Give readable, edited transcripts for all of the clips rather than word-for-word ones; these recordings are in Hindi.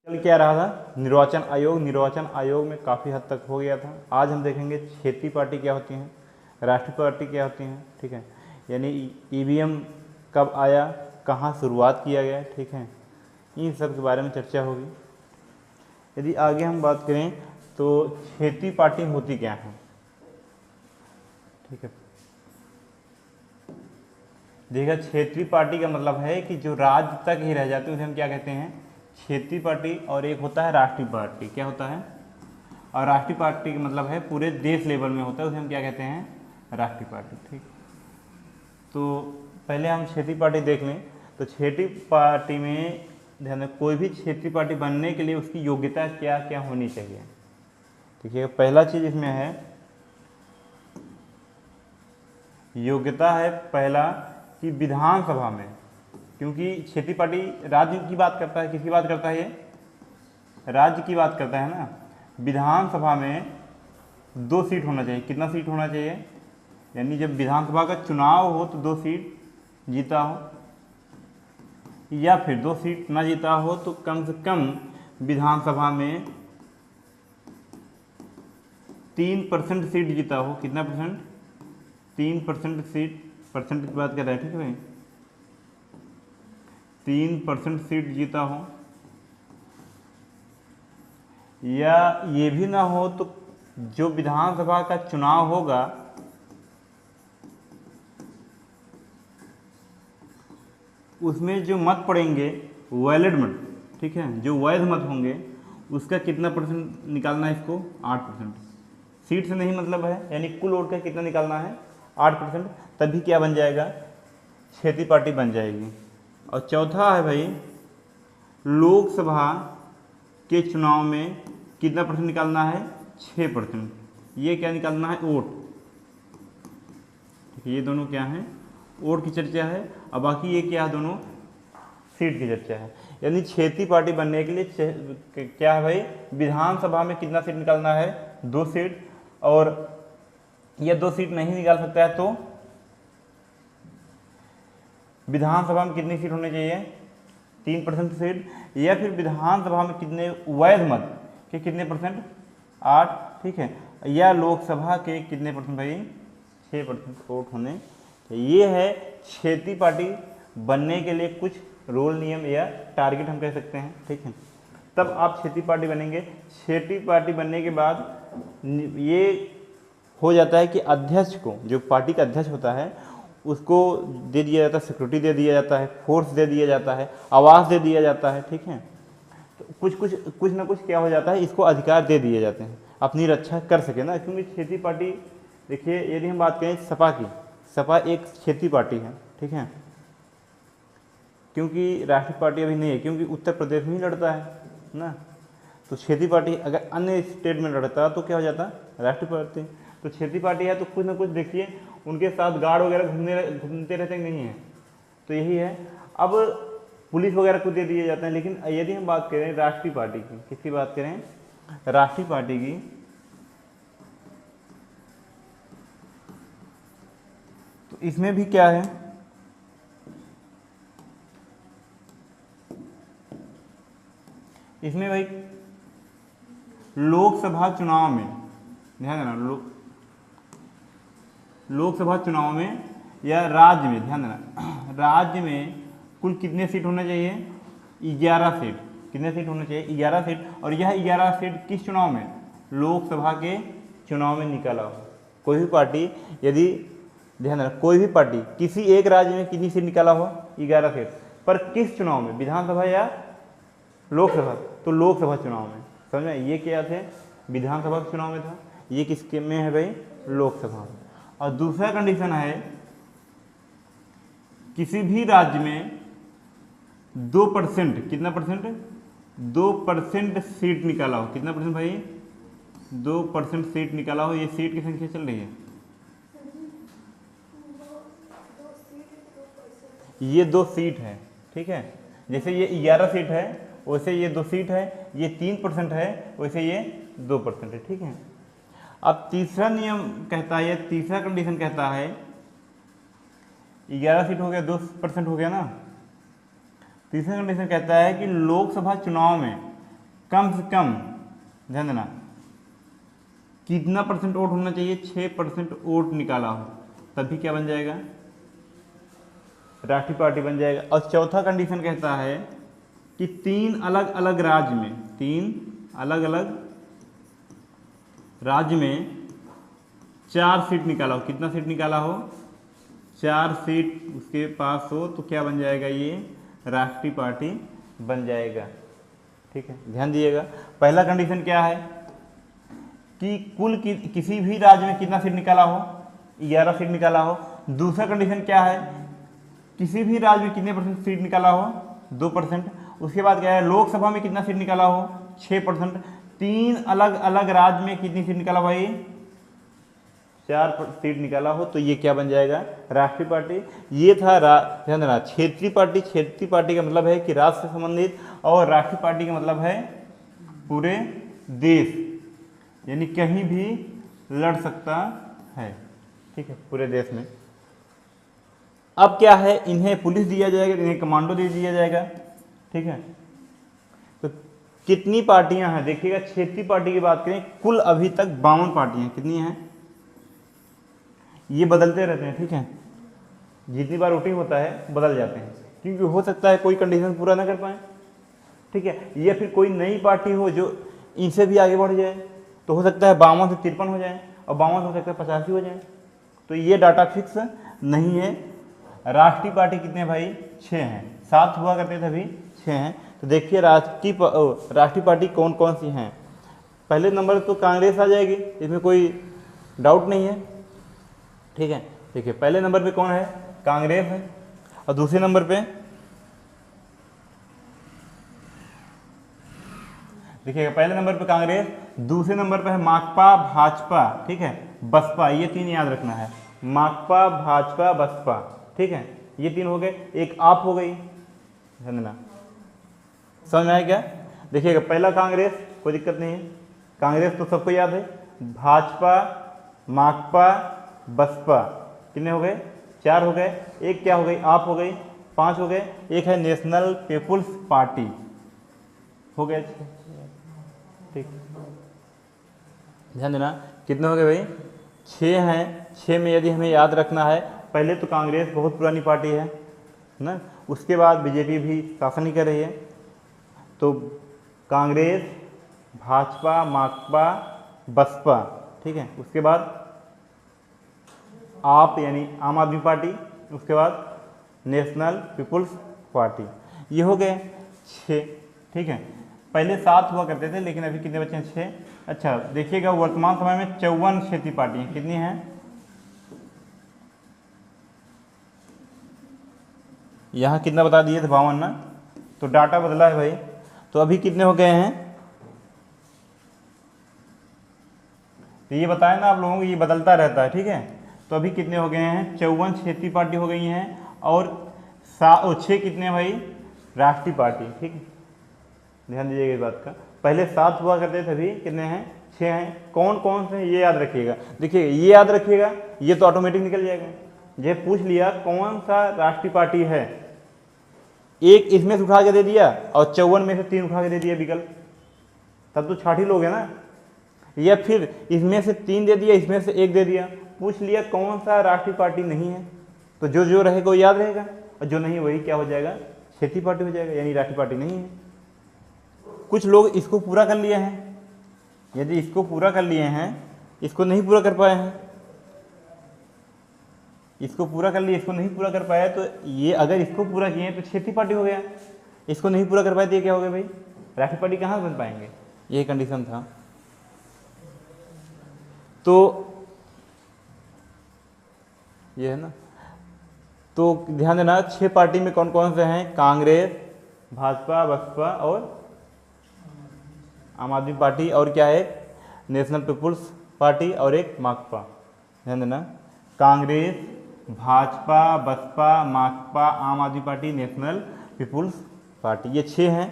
कल क्या रहा था, निर्वाचन आयोग। निर्वाचन आयोग में काफ़ी हद तक हो गया था। आज हम देखेंगे क्षेत्रीय पार्टी क्या होती हैं, राष्ट्रीय पार्टी क्या होती हैं, ठीक है। यानी ईवीएम कब आया, कहाँ शुरुआत किया गया, ठीक है, इन सब के बारे में चर्चा होगी। यदि आगे हम बात करें तो क्षेत्रीय पार्टी होती क्या है, ठीक है। देखिए, क्षेत्रीय पार्टी का मतलब है कि जो राज्य तक ही रह जाते हैं उसे हम क्या कहते हैं, क्षेत्रीय पार्टी। और एक होता है राष्ट्रीय पार्टी, क्या होता है, और राष्ट्रीय पार्टी का मतलब है पूरे देश लेवल में होता है, उसे हम क्या कहते हैं, राष्ट्रीय पार्टी, ठीक। तो पहले हम क्षेत्रीय पार्टी देख लें। तो क्षेत्रीय पार्टी में ध्यान दें, कोई भी क्षेत्रीय पार्टी बनने के लिए उसकी योग्यता क्या क्या होनी चाहिए। देखिए, पहला चीज़ इसमें है योग्यता है, पहला कि विधानसभा में, क्योंकि क्षेत्रीय पार्टी राज्य की बात करता है, किसकी बात करता है, ये राज्य की बात करता है ना। विधानसभा में 2 सीट होना चाहिए। कितना सीट होना चाहिए, यानी जब विधानसभा का चुनाव हो तो 2 सीट जीता हो, या फिर 2 सीट ना जीता हो तो कम से कम विधानसभा में 3% सीट जीता हो। कितना परसेंट, 3% सीट, परसेंट की बात कर रहे हैं, ठीक है भाई, 3% सीट जीता हो, या ये भी ना हो तो जो विधानसभा का चुनाव होगा उसमें जो मत पड़ेंगे वैलिड मत, ठीक है, जो वैध मत होंगे उसका कितना परसेंट निकालना है, इसको 8%। सीट से नहीं मतलब है, यानी कुल वोट का कितना निकालना है, 8%, तभी क्या बन जाएगा, क्षेत्रीय पार्टी बन जाएगी। और चौथा है भाई, लोकसभा के चुनाव में कितना परसेंट निकालना है, 6%। ये क्या निकालना है, वोट, ये दोनों क्या है, वोट की चर्चा है, और बाकी ये क्या है, दोनों सीट की चर्चा है। यानी क्षेत्रीय पार्टी बनने के लिए क्या है भाई, विधानसभा में कितना सीट निकालना है, 2 सीट, और यह 2 सीट नहीं निकाल सकता है तो विधानसभा में कितनी सीट होनी चाहिए, 3% सीट, या फिर विधानसभा में कितने वैध मत के कितने परसेंट, 8, ठीक है, या लोकसभा के कितने परसेंट भाई, 6% वोट होने। ये है क्षेत्रीय पार्टी बनने के लिए कुछ रूल नियम या टारगेट हम कह सकते हैं, ठीक है। तब आप क्षेत्रीय पार्टी बनेंगे। क्षेत्रीय पार्टी बनने के बाद ये हो जाता है कि अध्यक्ष को, जो पार्टी का अध्यक्ष होता है, उसको दे दिया जाता है, सिक्योरिटी दे दिया जाता है, फोर्स दे दिया जाता है, आवास दे दिया जाता है, ठीक है। तो कुछ ना कुछ क्या हो जाता है, इसको अधिकार दे दिए जाते हैं, अपनी रक्षा कर सके ना। क्योंकि क्षेत्रीय पार्टी, देखिए यदि हम बात करें सपा की, सपा एक क्षेत्रीय पार्टी है, ठीक है, क्योंकि राष्ट्रीय पार्टी अभी नहीं है, क्योंकि उत्तर प्रदेश में ही लड़ता है ना। तो क्षेत्रीय पार्टी अगर अन्य स्टेट में लड़ता तो क्या हो जाता, राष्ट्रीय पार्टी। तो क्षेत्रीय पार्टी है तो कुछ ना कुछ देखिए उनके साथ गार्ड वगैरह घूमते रहते नहीं हैं, तो यही है। अब पुलिस वगैरह को दे दिए जाते हैं। लेकिन यदि हम बात करें राष्ट्रीय पार्टी की, किसकी बात करें, राष्ट्रीय पार्टी की, तो इसमें भी क्या है, इसमें भाई लोकसभा चुनाव में, ध्यान देना, लोकसभा चुनाव में या राज्य में, ध्यान देना, राज्य में कुल कितने सीट होने चाहिए, 11 सीट। कितने सीट होने चाहिए, 11 सीट। और यह 11 सीट किस चुनाव में, लोकसभा के चुनाव में निकाला हो। कोई भी पार्टी, यदि ध्यान देना, कोई भी पार्टी किसी एक राज्य में कितनी सीट निकाला हो, 11 सीट, पर किस चुनाव में, विधानसभा या लोकसभा, तो लोकसभा चुनाव में। समझ में, ये क्या थे, विधानसभा के चुनाव में था, ये किसके में है भाई, लोकसभा में। और दूसरा कंडीशन है, किसी भी राज्य में 2%, कितना परसेंट, 2% सीट निकाला हो। कितना परसेंट भाई, 2% सीट निकाला हो। ये सीट की संख्या चल रही है, ये 2 सीट है, ठीक है। जैसे ये 11 सीट है वैसे ये 2 सीट है, ये 3% है वैसे ये 2% है, ठीक है। अब तीसरा नियम कहता है, ये तीसरा कंडीशन कहता है, 11 सीट हो गया, 2% हो गया ना। तीसरा कंडीशन कहता है कि लोकसभा चुनाव में कम से कम, ध्यान देना, कितना परसेंट वोट होना चाहिए, 6% वोट निकाला हो, तभी क्या बन जाएगा, राष्ट्रीय पार्टी बन जाएगा। और चौथा कंडीशन कहता है कि 3 अलग अलग राज्य में, 3 अलग अलग राज्य में 4 सीट निकाला हो। कितना सीट निकाला हो, 4 सीट उसके पास हो, तो क्या बन जाएगा, ये राष्ट्रीय पार्टी बन जाएगा। ठीक है, ध्यान दीजिएगा। पहला कंडीशन क्या है कि कुल किसी भी राज्य में कितना सीट निकाला हो, 11 सीट निकाला हो। दूसरा कंडीशन क्या है, किसी भी राज्य में कितने परसेंट सीट निकाला हो, 2%। उसके बाद क्या है, लोकसभा में कितना सीट निकाला हो, 6%। 3 अलग अलग राज्य में कितनी सीट निकाला भाई, 4 सीट निकाला हो, तो ये क्या बन जाएगा, राष्ट्रीय पार्टी। ये था ध्यान देना, क्षेत्रीय पार्टी। क्षेत्रीय पार्टी का मतलब है कि राज्य से संबंधित, और राष्ट्रीय पार्टी का मतलब है पूरे देश, यानी कहीं भी लड़ सकता है। ठीक है, पूरे देश में। अब क्या है, इन्हें पुलिस दिया जाएगा, इन्हें कमांडो दे दिया जाएगा। ठीक है, तो कितनी पार्टियां हैं देखिएगा। क्षेत्रीय पार्टी की बात करें, कुल अभी तक 52 पार्टियां, कितनी हैं, ये बदलते रहते हैं। ठीक है, जितनी बार वोटिंग होता है बदल जाते हैं, क्योंकि हो सकता है कोई कंडीशन पूरा ना कर पाए। ठीक है, या फिर कोई नई पार्टी हो जो इनसे भी आगे बढ़ जाए, तो हो सकता है 52 से 53 हो जाए, और 52 हो सकता है 85 हो जाए। तो ये डाटा फिक्स नहीं है। राष्ट्रीय पार्टी कितने भाई, 6 हैं। 7 हुआ करते थे, अभी 6 हैं। तो देखिए राष्ट्रीय पार्टी कौन कौन सी हैं। पहले नंबर तो कांग्रेस आ जाएगी, इसमें कोई डाउट नहीं है। ठीक है, देखिए पहले नंबर पे कौन है, कांग्रेस है। और दूसरे नंबर पे देखिएगा, पहले नंबर पे कांग्रेस, दूसरे नंबर पे है माकपा, भाजपा, ठीक है, बसपा। ये 3 याद रखना है, माकपा, भाजपा, बसपा। ठीक है, ये 3 हो गए। एक आप हो गई, ध्यान देना, समझ में आया क्या। देखिएगा, पहला कांग्रेस, कोई दिक्कत नहीं है, कांग्रेस तो सबको याद है। भाजपा, माकपा, बसपा, कितने हो गए, 4 हो गए। एक क्या हो गई, आप हो गई, 5 हो गए। एक है नेशनल पीपुल्स पार्टी, हो गए। ठीक, ध्यान देना, कितने हो गए भाई, 6 हैं। 6 में यदि हमें याद रखना है, पहले तो कांग्रेस बहुत पुरानी पार्टी है ना, उसके बाद बीजेपी भी शासन ही कर रही है। तो कांग्रेस, भाजपा, माकपा, बसपा, ठीक है, उसके बाद आप यानी आम आदमी पार्टी, उसके बाद नेशनल पीपुल्स पार्टी। ये हो गए 6। ठीक है, पहले 7 हुआ करते थे, लेकिन अभी कितने बचे हैं, 6। अच्छा, देखिएगा वर्तमान समय में 54 क्षेत्रीय पार्टियां, कितनी हैं, यहाँ कितना बता दिए थे, 52 ना, तो डाटा बदला है भाई। तो अभी कितने हो गए हैं, तो ये बताया ना आप लोगों को, ये बदलता रहता है। ठीक है, तो अभी कितने हो गए हैं, 54 क्षेत्रीय पार्टी हो गई हैं, और 6 कितने हैं भाई, राष्ट्रीय पार्टी। ठीक है, ध्यान दीजिएगा इस बात का। पहले 7 हुआ करते थे, अभी कितने हैं, 6 हैं। कौन कौन से ये याद रखिएगा। देखिए ये याद रखिएगा, ये तो ऑटोमेटिक निकल जाएगा। ये पूछ लिया कौन सा राष्ट्रीय पार्टी है, एक इसमें से उठा के दे दिया, और 54 में से 3 उठा के दे दिया विकल्प, तब तो 60 लोग हैं ना। या फिर इसमें से 3 दे दिया, इसमें से 1 दे दिया, पूछ लिया कौन सा राष्ट्रीय पार्टी नहीं है, तो जो जो रहेगा वो याद रहेगा, और जो नहीं वही क्या हो जाएगा, क्षेत्रीय पार्टी हो जाएगा, यानी राष्ट्रीय पार्टी नहीं है। कुछ लोग इसको पूरा कर लिए हैं, यदि इसको पूरा कर लिए हैं, इसको नहीं पूरा कर पाए हैं, इसको पूरा कर लिए, इसको नहीं पूरा कर पाया, तो ये अगर इसको पूरा किए तो क्षेत्रीय पार्टी हो गया। इसको नहीं पूरा कर पाए तो ये क्या हो गया भाई, राष्ट्रीय पार्टी कहाँ से बन पाएंगे, ये कंडीशन था। तो ये है ना, तो ध्यान देना 6 पार्टी में कौन कौन से हैं, कांग्रेस, भाजपा, बसपा और आम आदमी पार्टी, और क्या है, नेशनल पीपुल्स पार्टी, और एक माकपा। ध्यान देना, कांग्रेस, भाजपा, बसपा, माकपा, आम आदमी पार्टी, नेशनल पीपुल्स पार्टी, ये 6 हैं।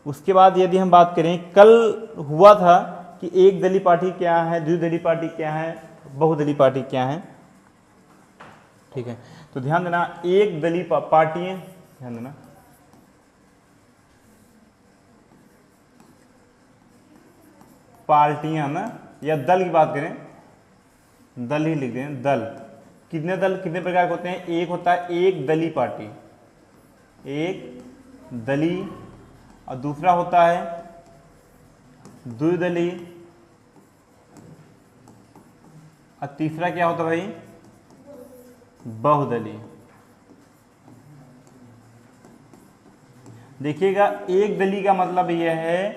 उसके बाद यदि हम बात करें, कल हुआ था कि एक दलीय पार्टी क्या है, द्विदलीय पार्टी क्या है, बहुदलीय पार्टी क्या है। ठीक है, तो ध्यान देना, एक दलीय पार्टियां, ध्यान देना, पार्टियां ना, या दल की बात करें, दल ही लिख दें, दल कितने प्रकार के होते हैं? एक होता है एक दली पार्टी, एक दली, और दूसरा होता है द्विदली, और तीसरा क्या होता है भाई? बहुदली। देखिएगा, एक दली का मतलब यह है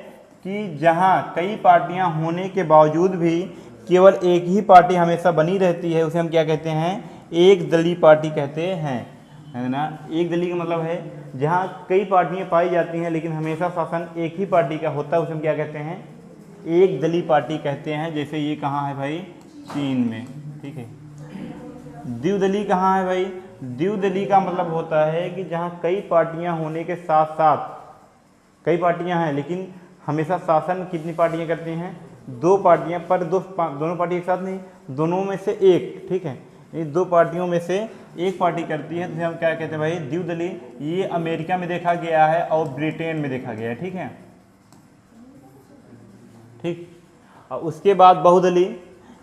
कि जहां कई पार्टियां होने के बावजूद भी केवल एक ही पार्टी हमेशा बनी रहती है, उसे हम क्या कहते हैं? एक दली पार्टी कहते हैं, है ना। एक दली का मतलब है जहां कई पार्टियां पाई जाती हैं लेकिन हमेशा शासन एक ही पार्टी का होता है, उसे हम क्या कहते हैं? एक दली पार्टी कहते हैं। जैसे ये कहाँ है भाई? चीन में, ठीक है। द्विदली कहाँ है भाई? द्विदली का मतलब होता है कि जहाँ कई पार्टियां होने के साथ साथ, कई पार्टियां हैं लेकिन हमेशा शासन कितनी पार्टियां करती हैं? दो पार्टियां, पर दोनों पार्टी एक साथ नहीं, दोनों में से एक, ठीक है। ये दो पार्टियों में से एक पार्टी करती है, तो हम क्या कहते हैं भाई? द्विदली। ये अमेरिका में देखा गया है और ब्रिटेन में देखा गया है, ठीक है, ठीक। और उसके बाद बहुदली,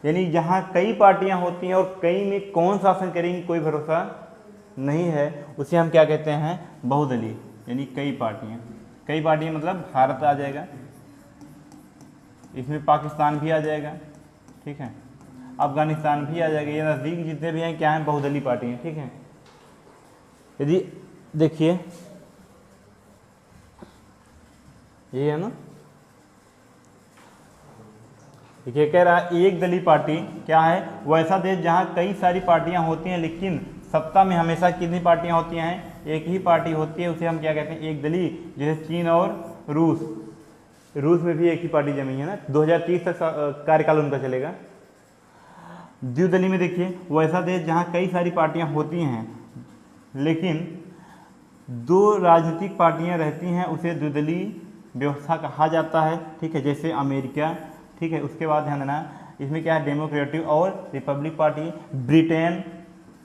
यानी जहाँ कई पार्टियां होती हैं और कई में कौन शासन करेंगी कोई भरोसा नहीं है, उसे हम क्या कहते हैं? बहुदली। यानी कई पार्टियां मतलब भारत आ जाएगा, इसमें पाकिस्तान भी आ जाएगा, ठीक है, अफगानिस्तान भी आ जाएगा, ये नज़दीक जितने भी हैं क्या हैं? बहुदली पार्टी हैं, ठीक है। यदि देखिए ये है ना, देखिए कह रहा है एक दली पार्टी क्या है? वो ऐसा देश जहाँ कई सारी पार्टियां होती हैं लेकिन सत्ता में हमेशा कितनी पार्टियां होती हैं? एक ही पार्टी होती है, उसे हम क्या कहते हैं? एक दली। जैसे चीन और रूस में भी एक ही पार्टी जमी है ना, 2030 तक कार्यकाल उनका चलेगा। द्विदली में देखिए, वो ऐसा देश जहाँ कई सारी पार्टियां होती हैं लेकिन दो राजनीतिक पार्टियां रहती हैं, उसे द्विदली व्यवस्था कहा जाता है, ठीक है। जैसे अमेरिका, ठीक है। उसके बाद ध्यान देना, इसमें क्या है? डेमोक्रेटिक और रिपब्लिक पार्टी। ब्रिटेन,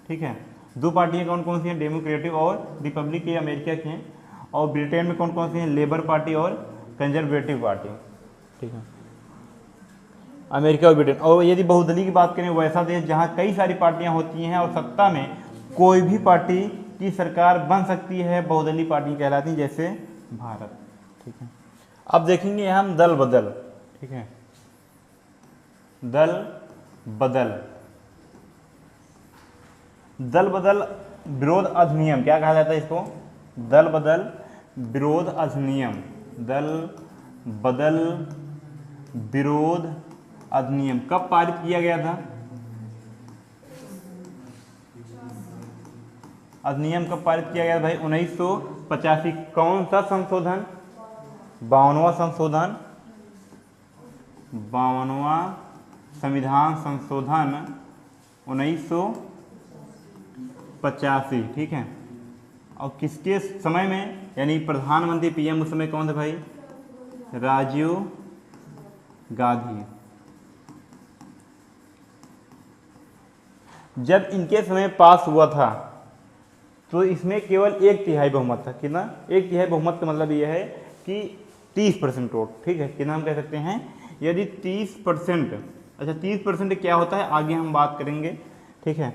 ठीक है। दो पार्टियां कौन कौन सी हैं? डेमोक्रेटिक और रिपब्लिक, की अमेरिका की हैं। और ब्रिटेन में कौन कौन सी हैं? लेबर पार्टी और कंजर्वेटिव पार्टी, ठीक है, अमेरिका और ब्रिटेन। और यदि बहुदली की बात करें, वो ऐसा देश जहां कई सारी पार्टियां होती हैं और सत्ता में कोई भी पार्टी की सरकार बन सकती है, बहुदली पार्टी कहलाती है, जैसे भारत, ठीक है। अब देखेंगे हम दल बदल, ठीक है, दल बदल विरोध अधिनियम क्या कहा जाता है इसको? दल बदल विरोध अधिनियम, दल बदल विरोध अधिनियम कब पारित किया गया था? अधिनियम कब पारित किया गया था भाई? 1985। कौन सा संशोधन? 52वां संशोधन, 52वां संविधान संशोधन 1985, ठीक है। और किसके समय में? यानी प्रधानमंत्री पीएम उस समय कौन थे भाई? राजीव गांधी। जब इनके समय पास हुआ था तो इसमें केवल 1/3 बहुमत था। कितना? 1/3 बहुमत का मतलब यह है कि 30% वोट, ठीक है। कितना हम कह सकते हैं? यदि 30%, अच्छा 30% क्या होता है आगे हम बात करेंगे, ठीक है,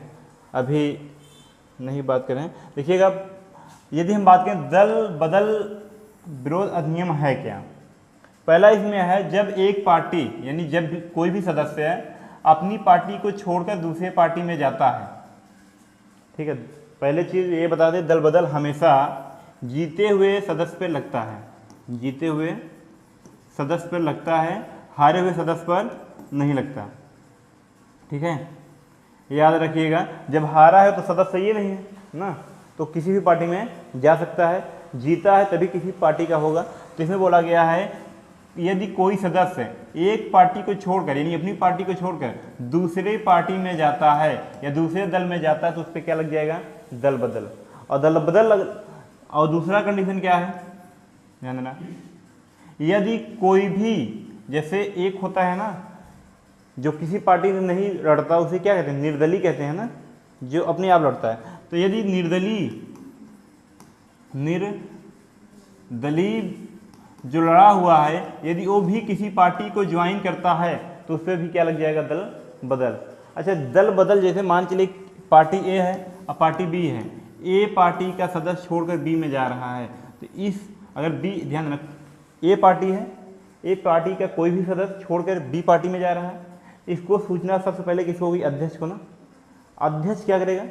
अभी नहीं बात करें। देखिएगा, यदि हम बात करें दल बदल विरोध अधिनियम है क्या? पहला इसमें है, जब एक पार्टी, यानी जब कोई भी सदस्य अपनी पार्टी को छोड़कर दूसरे पार्टी में जाता है, ठीक है। पहले चीज़ ये बता दें, दल बदल हमेशा जीते हुए सदस्य पर लगता है, जीते हुए सदस्य पर लगता है, हारे हुए सदस्य पर नहीं लगता, ठीक है। याद रखिएगा, जब हारा है तो सदस्य ये नहीं है ना, तो किसी भी पार्टी में जा सकता है, जीता है तभी किसी पार्टी का होगा। तो इसमें बोला गया है, यदि कोई सदस्य एक पार्टी को छोड़कर, यानी अपनी पार्टी को छोड़कर दूसरे पार्टी में जाता है या दूसरे दल में जाता है, तो उस पर क्या लग जाएगा? दल बदल। और दल बदल और दूसरा कंडीशन क्या है? ध्यान देना, यदि कोई भी, जैसे एक होता है ना जो किसी पार्टी से नहीं लड़ता, उसे क्या कहते हैं? निर्दलीय कहते हैं ना, जो अपने आप लड़ता है। तो यदि निर्दलीय जो लड़ा हुआ है यदि वो भी किसी पार्टी को ज्वाइन करता है तो उस पर भी क्या लग जाएगा, दल बदल। अच्छा, दल बदल जैसे मान चलिए पार्टी ए है और पार्टी बी है, ए पार्टी का सदस्य छोड़कर बी में जा रहा है, तो इस अगर बी, ध्यान रख, ए पार्टी है, ए पार्टी का कोई भी सदस्य छोड़कर बी पार्टी में जा रहा है, इसको सूचना सबसे पहले किसको होगी, अध्यक्ष को ना। अध्यक्ष क्या करेगा,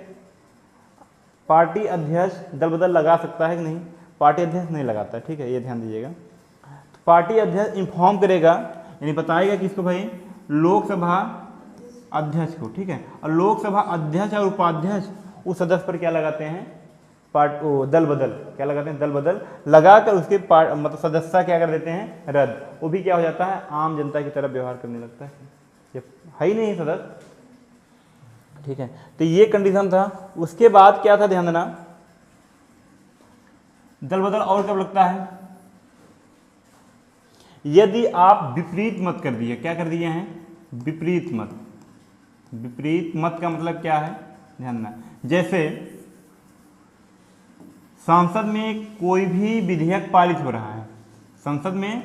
पार्टी अध्यक्ष दल बदल लगा सकता है कि नहीं, पार्टी अध्यक्ष नहीं लगाता, ठीक है, ये ध्यान दीजिएगा। तो पार्टी अध्यक्ष इन्फॉर्म करेगा, यानी बताएगा किसको भाई, लोकसभा अध्यक्ष को, ठीक है। और लोकसभा अध्यक्ष और उपाध्यक्ष उस सदस्य पर क्या लगाते हैं, दल बदल, क्या लगाते हैं, दल बदल लगाकर उसके मतलब सदस्यता क्या कर देते हैं, रद्द। वो भी क्या हो जाता है, आम जनता की तरह व्यवहार करने लगता है, ये है ही नहीं सदस्य, ठीक है। तो ये कंडीशन था। उसके बाद क्या था, ध्यान देना, दल बदल और कब लगता है, यदि आप विपरीत मत कर दिए, क्या कर दिए हैं, विपरीत मत। विपरीत मत का मतलब क्या है, ध्यान देना, जैसे संसद में कोई भी विधेयक पारित हो रहा है, संसद में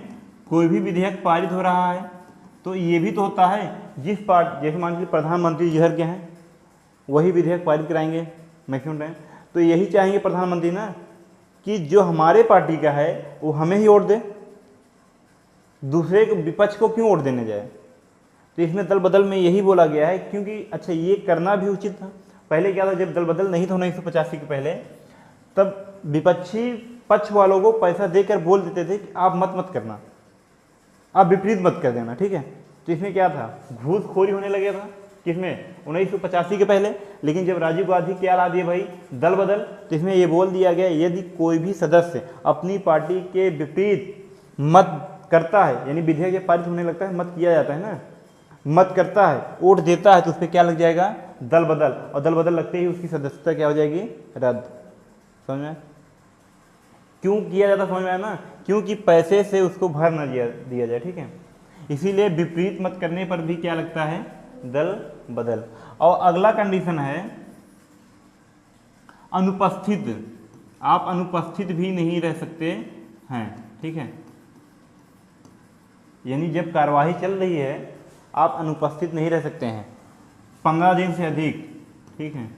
कोई भी विधेयक पारित हो रहा है, तो ये भी तो होता है जिस पार्टी, जैसे मान लीजिए प्रधानमंत्री जिधर के हैं वही विधेयक पारित कराएंगे मैक्सिमम टाइम, तो यही चाहेंगे प्रधानमंत्री ना कि जो हमारे पार्टी का है वो हमें ही वोट दे, दूसरे विपक्ष को क्यों वोट देने जाए। तो इसमें दल बदल में यही बोला गया है, क्योंकि अच्छा ये करना भी उचित था। पहले क्या था, जब दल बदल नहीं था 1985 के पहले, तब विपक्षी पक्ष वालों को पैसा देकर बोल देते थे कि आप मत करना, आप विपरीत मत कर देना, ठीक है। तो इसमें क्या था, घूसखोरी होने लगे था, किसमें, 1985 के पहले। लेकिन जब राजीव गांधी क्या ला दिए भाई, दल बदल, तो इसमें ये बोल दिया गया यदि कोई भी सदस्य अपनी पार्टी के विपरीत मत करता है, यानी विधेयक जब पारित होने लगता है, मत किया जाता है ना, मत करता है, वोट देता है, तो उस पर क्या लग जाएगा, दल बदल। और दल बदल लगते ही उसकी सदस्यता क्या हो जाएगी, रद्द। समझ में, क्यों किया जाता, समझ में आया ना, क्योंकि पैसे से उसको भर न दिया जाए, ठीक है। इसीलिए विपरीत मत करने पर भी क्या लगता है, दल बदल। और अगला कंडीशन है अनुपस्थित, आप अनुपस्थित भी नहीं रह सकते हैं, ठीक है। यानी जब कार्यवाही चल रही है आप अनुपस्थित नहीं रह सकते हैं 15 दिन से अधिक, ठीक है।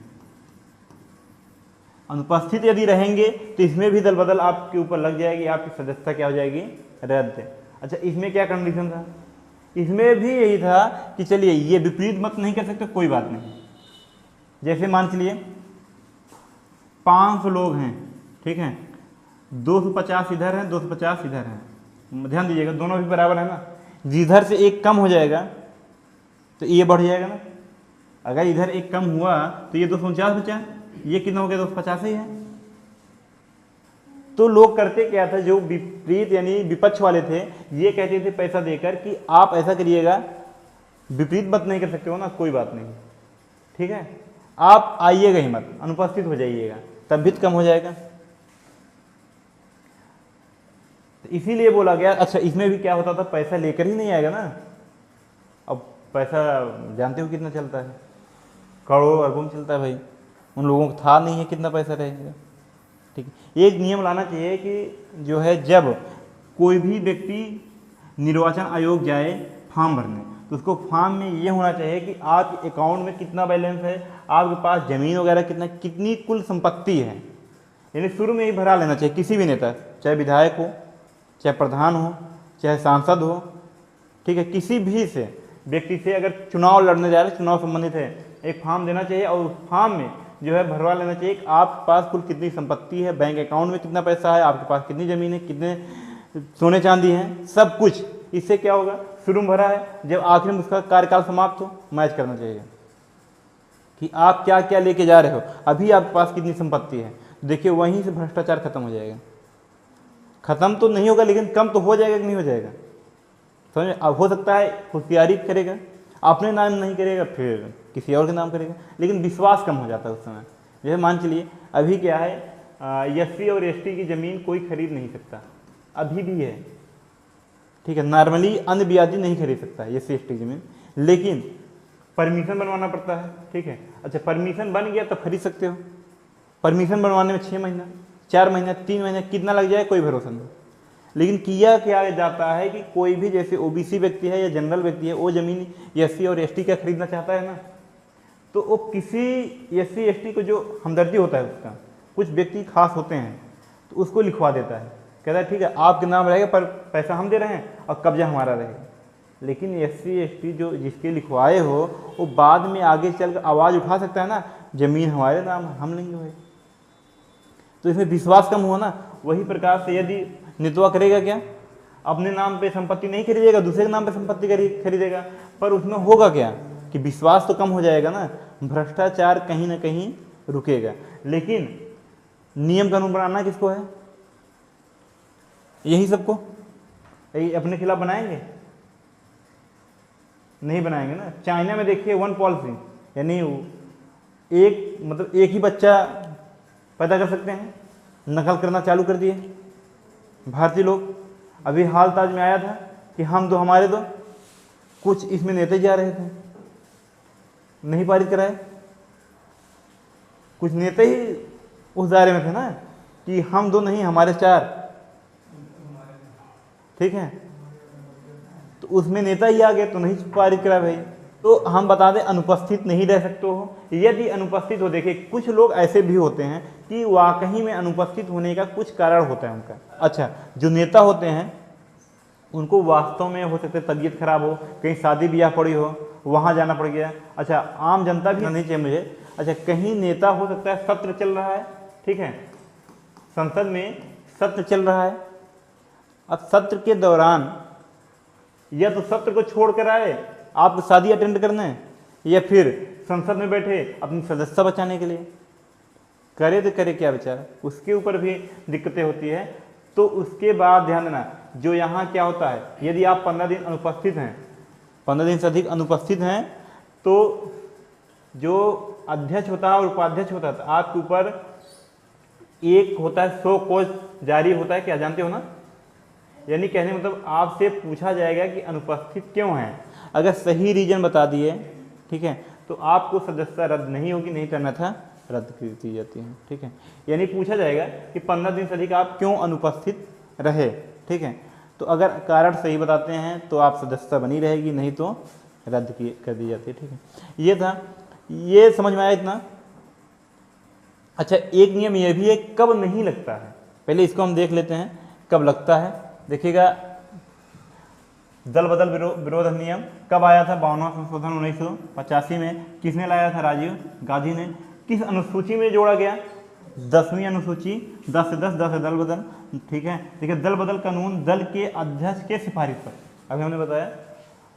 अनुपस्थित यदि रहेंगे तो इसमें भी दल बदल आपके ऊपर लग जाएगी, आपकी सदस्यता क्या हो जाएगी, रद्द। अच्छा, इसमें क्या कंडीशन था, इसमें भी यही था कि चलिए ये विपरीत मत नहीं कर सकते, कोई बात नहीं। जैसे मान चलिए 500 लोग हैं, ठीक है, 250 इधर हैं, 250 इधर हैं, ध्यान दीजिएगा दोनों भी बराबर है ना, जिधर से एक कम हो जाएगा तो ये बढ़ जाएगा ना, अगर इधर एक कम हुआ तो ये 249 बचा, ये कितना हो गया, 250 ही है। तो लोग करते क्या था, जो विपरीत यानी विपक्ष वाले थे, ये कहते थे पैसा देकर कि आप ऐसा करिएगा, विपरीत मत नहीं कर सकते हो ना, कोई बात नहीं, ठीक है, आप आइएगा ही मत, अनुपस्थित हो जाइएगा, तब भी कम हो जाएगा। तो इसीलिए बोला गया। अच्छा, इसमें भी क्या होता था, पैसा लेकर ही नहीं आएगा ना, अब पैसा जानते हो कितना चलता है, करोड़ों अरबों में चलता है भाई, उन लोगों को था नहीं है कितना पैसा रहेगा, ठीक है। एक नियम लाना चाहिए कि जो है जब कोई भी व्यक्ति निर्वाचन आयोग जाए फॉर्म भरने, तो उसको फॉर्म में ये होना चाहिए कि आपके अकाउंट में कितना बैलेंस है, आपके पास ज़मीन वगैरह कितनी कुल संपत्ति है, यानी शुरू में ही भरा लेना चाहिए किसी भी नेता, चाहे विधायक हो, चाहे प्रधान हो, चाहे सांसद हो, ठीक है, किसी भी से व्यक्ति से अगर चुनाव लड़ने जा रहे, चुनाव संबंधित है, एक फॉर्म देना चाहिए और उस फॉर्म में जो है भरवा लेना चाहिए कि आपके पास कुल कितनी संपत्ति है, बैंक अकाउंट में कितना पैसा है, आपके पास कितनी ज़मीन है, कितने सोने चांदी हैं, सब कुछ। इससे क्या होगा, शुरू में भरा है, जब आखिर में उसका कार्यकाल समाप्त हो मैच करना चाहिए कि आप क्या क्या लेके जा रहे हो, अभी आपके पास कितनी संपत्ति है। देखिए वहीं से भ्रष्टाचार खत्म हो जाएगा, खत्म तो नहीं होगा लेकिन कम तो हो जाएगा कि नहीं हो जाएगा, समझ। अब हो सकता है होशियारी करेगा, अपने नाम नहीं करेगा, फिर किसी और के नाम करेगा, लेकिन विश्वास कम हो जाता है उस समय। जैसे मान चलिए अभी क्या है, एससी और एसटी की ज़मीन कोई खरीद नहीं सकता, अभी भी है, ठीक है, नॉर्मली अन्य ब्याजी नहीं खरीद सकता है एससी एसटी की ज़मीन, लेकिन परमिशन बनवाना पड़ता है, ठीक है। अच्छा, परमिशन बन गया तो खरीद सकते हो, परमिशन बनवाने में 6 महीना, 4 महीना, 3 महीना कितना लग जाए कोई भरोसा नहीं, लेकिन किया क्या जाता है कि कोई भी जैसे ओबीसी व्यक्ति है या जनरल व्यक्ति है, वो जमीन एससी और एसटी का खरीदना चाहता है ना, तो वो किसी एससी एसटी को जो हमदर्दी होता है उसका, कुछ व्यक्ति खास होते हैं, तो उसको लिखवा देता है, कहता है ठीक है आपके नाम रहेगा पर पैसा हम दे रहे हैं और कब्जा हमारा रहेगा। लेकिन एससी एसटी जो जिसके लिखवाए हो वो बाद में आगे चल कर आवाज़ उठा सकता है ना, ज़मीन हमारे नाम हम लेंगे भाई, तो इसमें विश्वास कम हुआ ना। वही प्रकार से यदि नितवा करेगा क्या, अपने नाम पे संपत्ति नहीं खरीदेगा, दूसरे के नाम पे संपत्ति खरीदेगा, पर उसमें होगा क्या कि विश्वास तो कम हो जाएगा ना, भ्रष्टाचार कहीं ना कहीं रुकेगा। लेकिन नियम कानून बनाना किसको है, यही सबको, यही अपने खिलाफ बनाएंगे, नहीं बनाएंगे ना। चाइना में देखिए वन पॉलिसी, यानी एक ही बच्चा पैदा कर सकते हैं, नकल करना चालू कर दिए भारतीय लोग। अभी हाल ताज में आया था कि हम दो हमारे दो, कुछ इसमें नेता जा रहे थे, नहीं पारित कराए, कुछ नेता ही उस दायरे में थे ना कि हम दो नहीं हमारे चार, ठीक है, तो उसमें नेता ही आ गए तो नहीं पारित करा भाई। तो हम बता दें अनुपस्थित नहीं रह सकते हो, यदि अनुपस्थित हो, देखिए कुछ लोग ऐसे भी होते हैं कि वाकई में अनुपस्थित होने का कुछ कारण होता है उनका। अच्छा, जो नेता होते हैं उनको वास्तव में हो सकता है तबीयत खराब हो, कहीं शादी ब्याह पड़ी हो, वहाँ जाना पड़ गया। अच्छा, आम जनता भी नहीं चाहिए मुझे। अच्छा, कहीं नेता हो सकता है सत्र चल रहा है, ठीक है, संसद में सत्र चल रहा है, अब सत्र के दौरान या तो सत्र को छोड़ कर आए आपको शादी अटेंड करना है, या फिर संसद में बैठे अपनी सदस्यता बचाने के लिए, करे तो करे क्या बेचारा, उसके ऊपर भी दिक्कतें होती है। तो उसके बाद ध्यान देना, जो यहाँ क्या होता है, यदि आप 15 दिन अनुपस्थित हैं, 15 दिन से अधिक अनुपस्थित हैं, तो जो अध्यक्ष होता है और उपाध्यक्ष होता है, तो आपके ऊपर एक होता है 100 कोस जारी होता है, क्या जानते हो ना, यानी कहने मतलब आपसे पूछा जाएगा कि अनुपस्थित क्यों हैं। अगर सही रीजन बता दिए, ठीक है, तो आपको सदस्यता रद्द नहीं होगी, नहीं करना था रद्द कर दी जाती है, ठीक है। यानी पूछा जाएगा कि 15 दिन से अधिक आप क्यों अनुपस्थित रहे, ठीक है, तो अगर कारण सही बताते हैं तो आप सदस्यता बनी रहेगी, नहीं तो रद्द कर दी जाती है, ठीक है। ये था, ये समझ में आया इतना। अच्छा, एक नियम यह भी है कब नहीं लगता है, पहले इसको हम देख लेते हैं कब लगता है। देखिएगा, दल बदल विरोध अधिनियम कब आया था, 52वां संशोधन 1985 में, किसने लाया था, राजीव गांधी ने। किस अनुसूची में जोड़ा गया, 10वीं अनुसूची, 10 से 10 है दल बदल, ठीक है। देखिए, दल बदल कानून दल के अध्यक्ष के सिफारिश पर, अभी हमने बताया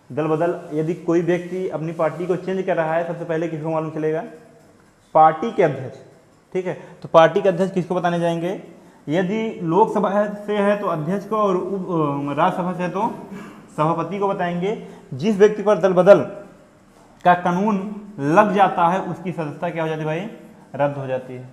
दल बदल, यदि कोई व्यक्ति अपनी पार्टी को चेंज कर रहा है, सबसे पहले किसको मालूम चलेगा, पार्टी के अध्यक्ष, ठीक है। तो पार्टी के अध्यक्ष किसको बताने जाएंगे, यदि लोकसभा से है तो अध्यक्ष को, और राज्यसभा से है तो सभापति को बताएंगे। जिस व्यक्ति पर दल बदल का कानून लग जाता है उसकी सदस्यता क्या हो जाती है भाई, रद्द हो जाती है।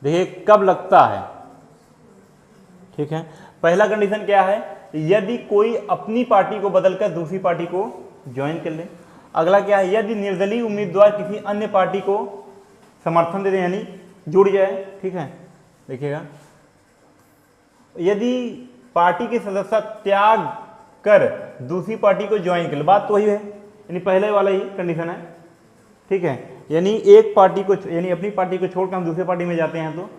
देखिए कब लगता है, ठीक है। पहला कंडीशन क्या है, यदि कोई अपनी पार्टी को बदलकर दूसरी पार्टी को ज्वाइन कर ले। अगला क्या है, यदि निर्दलीय उम्मीदवार किसी अन्य पार्टी को समर्थन दे दे, यानी जुड़ जाए, ठीक है। देखिएगा, यदि पार्टी की सदस्यता त्याग कर दूसरी पार्टी को ज्वाइन कर ले, बात तो वही है, यानी पहले वाला ही कंडीशन है, ठीक है। यानी एक पार्टी को, यानी अपनी पार्टी को छोड़कर हम दूसरी पार्टी में जाते हैं तो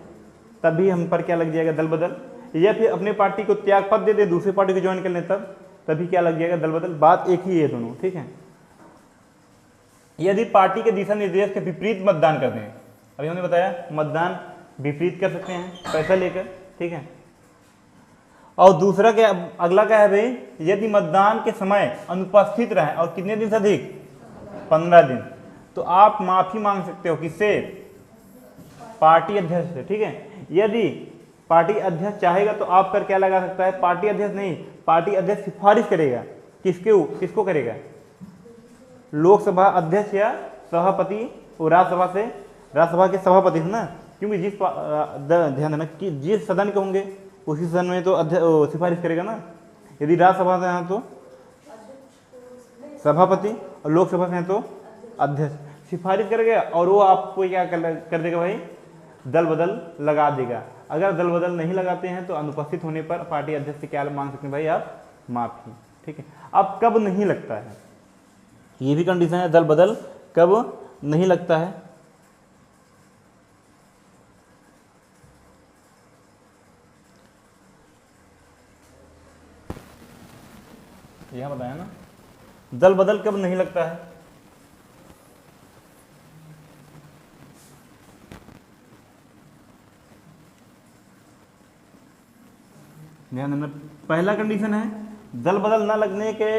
तभी हम पर क्या लग जाएगा, दल बदल। या फिर अपने पार्टी को त्याग पद दे दे, दूसरी पार्टी को ज्वाइन कर ले, तभी क्या लग जाएगा, दल बदल। बात एक ही है दोनों, ठीक है। यदि पार्टी के दिशा निर्देश के विपरीत मतदान करते हैं, अभी हमने बताया मतदान विपरीत कर सकते हैं पैसा लेकर, ठीक है। और दूसरा क्या, अगला क्या है भाई, यदि मतदान के समय अनुपस्थित रहे और कितने दिन से अधिक, 15 दिन, तो आप माफी मांग सकते हो, किससे, पार्टी अध्यक्ष से, ठीक है। यदि पार्टी अध्यक्ष चाहेगा तो आप पर क्या लगा सकता है, पार्टी अध्यक्ष नहीं, पार्टी अध्यक्ष सिफारिश करेगा, किसको करेगा, लोकसभा अध्यक्ष या सभापति, और राज्यसभा के सभापति है ना, क्योंकि ध्यान देना कि जिस सदन के होंगे उसी सदन में तो सिफारिश करेगा ना। यदि राज्यसभा से हैं तो सभापति और लोकसभा से हैं तो अध्यक्ष सिफारिश करेगा और वो आपको क्या कर देगा भाई, दल बदल लगा देगा। अगर दल बदल नहीं लगाते हैं तो अनुपस्थित होने पर पार्टी अध्यक्ष से क्या मांग सकते हैं भाई आप, माफी। ठीक है, अब कब नहीं लगता है, ये भी कंडीशन है, दल बदल कब नहीं लगता है। यहां बताया ना, दल बदल कब नहीं लगता है। ध्यान देना, पहला कंडीशन है दल बदल न लगने के,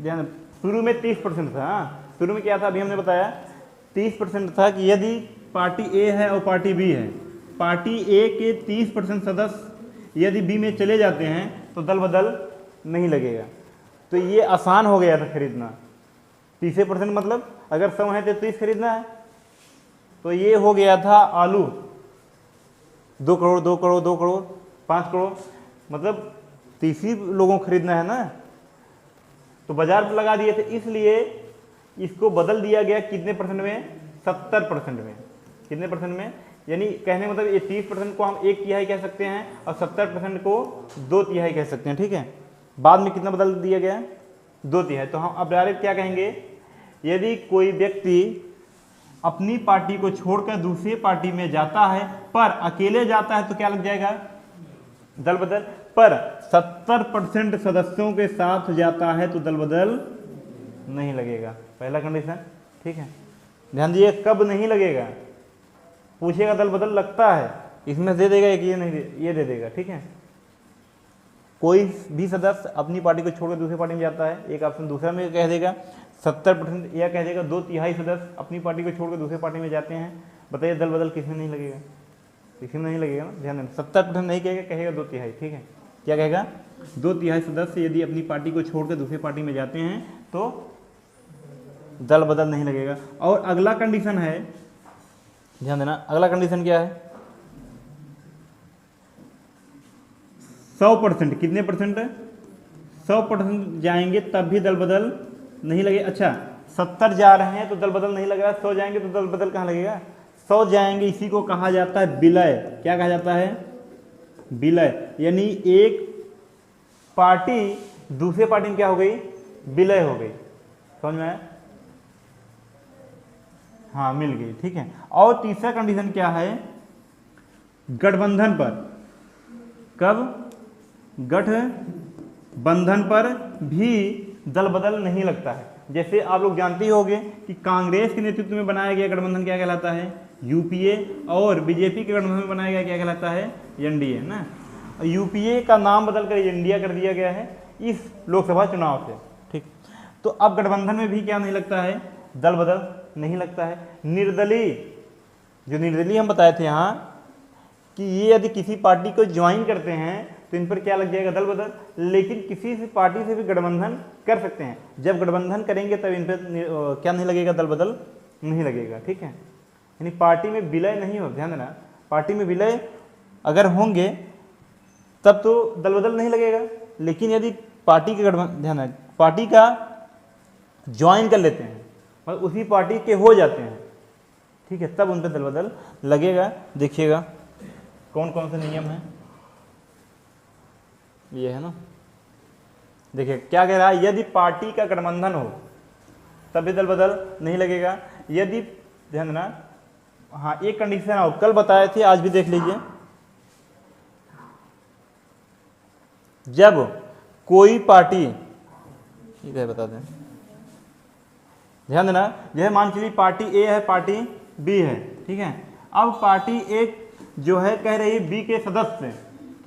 ध्यान, शुरू में 30% था। हाँ, शुरू में क्या था अभी हमने बताया, 30% था कि यदि पार्टी ए है और पार्टी बी है, पार्टी ए के 30% सदस्य यदि बी में चले जाते हैं तो दल बदल नहीं लगेगा। तो ये आसान हो गया था खरीदना, 30% मतलब अगर 100 है तो 30 खरीदना है। तो ये हो गया था आलू 2 करोड़ 2 करोड़ 2 करोड़ 5 करोड़, मतलब 30 ही लोगों को खरीदना है ना, तो बाजार पर लगा दिए थे, इसलिए इसको बदल दिया गया कितने परसेंट में, 70% में। कितने परसेंट में, यानी कहने मतलब ये 30% को हम 1/3 कह सकते हैं और 70% को 2/3 कह सकते हैं। ठीक है, बाद में कितना बदल दिया गया, 2/3। तो हम अब डायरेक्ट क्या कहेंगे, यदि कोई व्यक्ति अपनी पार्टी को छोड़कर दूसरी पार्टी में जाता है पर अकेले जाता है तो क्या लग जाएगा, दल बदल। पर 70% सदस्यों के साथ जाता है तो दल बदल नहीं लगेगा, पहला कंडीशन। ठीक है, ध्यान दीजिए, कब नहीं लगेगा, पूछेगा दल बदल लगता है, इसमें दे देगा एक, ये नहीं ये दे देगा। ठीक है, कोई भी सदस्य अपनी पार्टी को छोड़कर दूसरी पार्टी में जाता है, एक ऑप्शन। दूसरा में कह देगा 70%, या कह देगा 2/3 सदस्य अपनी पार्टी को छोड़कर दूसरी पार्टी में जाते हैं। बताइए दल बदल किसमें नहीं लगेगा, किसमें नहीं लगेगा ना, ध्यान देना, 70% नहीं कहेगा, कहेगा 2/3। ठीक है, क्या कहेगा, 2/3 सदस्य यदि अपनी पार्टी को छोड़कर दूसरी पार्टी में जाते हैं तो दल बदल नहीं लगेगा। और अगला कंडीशन है, ध्यान देना, अगला कंडीशन क्या है, 100%। कितने परसेंट, 100% जाएंगे तब भी दल बदल नहीं लगे। अच्छा, 70 जा रहे हैं तो दल बदल नहीं लग रहा, 100 जाएंगे तो दल बदल कहाँ लगेगा, 100 जाएंगे, इसी को कहा जाता है विलय। क्या कहा जाता है, विलय। यानी एक पार्टी दूसरे पार्टी में क्या हो गई, विलय हो गई। समझ में आया, हाँ मिल गई। ठीक है, और तीसरा कंडीशन क्या है, गठबंधन पर। कब, गठबंधन पर भी दल बदल नहीं लगता है। जैसे आप लोग जानते ही होंगे कि कांग्रेस के नेतृत्व में बनाया गया गठबंधन क्या कहलाता है, यूपीए, और बीजेपी के गठबंधन में बनाया गया क्या कहलाता है, एनडीए ना। यूपीए का नाम बदलकर इंडिया कर दिया गया है इस लोकसभा चुनाव से। ठीक, तो अब गठबंधन में भी क्या नहीं लगता है, दल बदल नहीं लगता है। निर्दलीय, जो निर्दलीय हम बताए थे यहाँ कि ये यदि किसी पार्टी को ज्वाइन करते हैं तो इन पर क्या लग जाएगा, दल बदल। लेकिन किसी से पार्टी से भी गठबंधन कर सकते हैं, जब गठबंधन करेंगे तब इन पर क्या नहीं लगेगा, दल बदल नहीं लगेगा। ठीक है, यानी पार्टी में विलय नहीं हो, ध्यान देना, पार्टी में विलय अगर होंगे तब तो दल बदल नहीं लगेगा। लेकिन यदि पार्टी के गठबंधन, ध्यान है, पार्टी का ज्वाइन कर लेते हैं और उसी पार्टी के हो जाते हैं, ठीक है, तब उन पर दल बदल लगेगा। देखिएगा कौन कौन से नियम हैं, ये है ना, देखिए क्या कह रहा है, यदि पार्टी का गठबंधन हो तब भी दल बदल नहीं लगेगा। यदि, ध्यान देना, हाँ एक कंडीशन आओ, कल बताए थे, आज भी देख लीजिए, जब कोई पार्टी, इधर बता दें, ध्यान देना, जैसे मान चलिए पार्टी ए है, पार्टी बी है। ठीक है, अब पार्टी ए जो है कह रही है बी के सदस्य